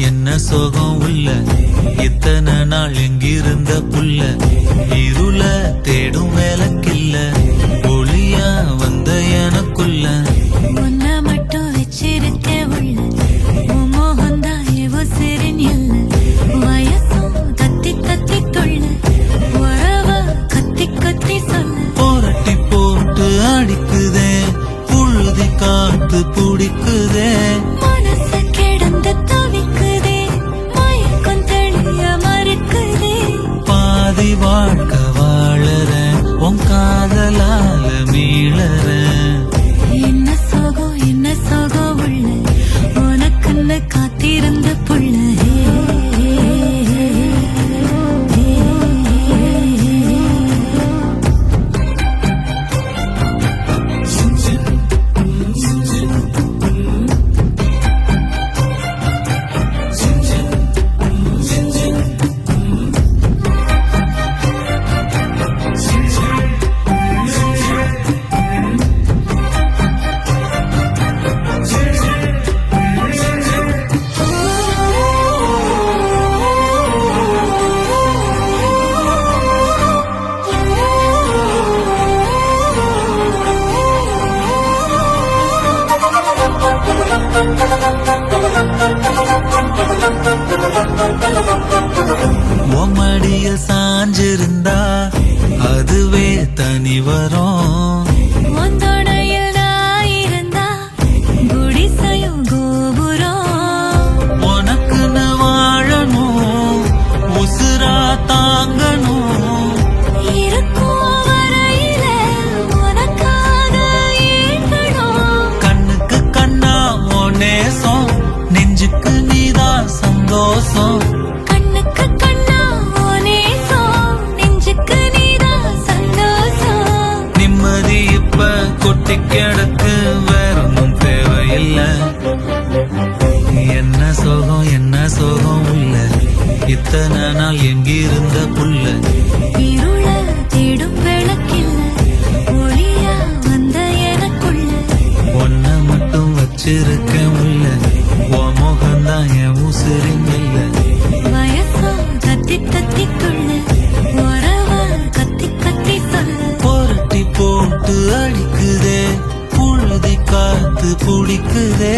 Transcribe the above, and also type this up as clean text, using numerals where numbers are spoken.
என்ன சோகம் உள்ள இத்தனை நாள் எங்கிருந்த புள்ள இருள தேடும் வேலைக்கில்ல ஒளியா வந்த எனக்குள்ள உன்னை மட்டும் வச்சிருக்க உள்ள மோகந்தான் எவோ சிறின் இல்ல வயசும் தத்தி தத்தி தொள்ள உறவ கத்தி கத்தி சொல்ல போரட்டி போட்டு அடிக்குதே புழுதி காத்து பிடிக்குதே வாழ்க்கை வாழற உன் காதலால மீளற என்ன சோகம் உள்ள உனக்குன்னு காத்திருந்த புள்ள மடிய சாஞ்சிருந்தா அதுவே தனி வரும் உனக்குன்னு வாழணும் உசுரா தாங்கணும் கண்ணுக்கு கண்ணா ஓ நேசம் நெஞ்சுக்கு நீதான் சந்தோஷம் கொட்டி கிடக்கு வேறொன்னும் தேவையில்லை என்ன சோகம் உள்ள இத்தனை நாள் எங்கிருந்த புள்ள இருள தேடும் விளக்கில்ல ஒளியா வந்த எனக்குள்ள ஒன்ன மட்டும் வச்சிருக்க உள்ள உன் முகம்தான் என் உசிரின் இல்ல வயசோ தத்தி தத்திக்குள்ள உறவ கத்தி கத்தி சொல்ல போரட்டி போட்டு அடிக்குதே புழுதி காத்து பிடிக்குதே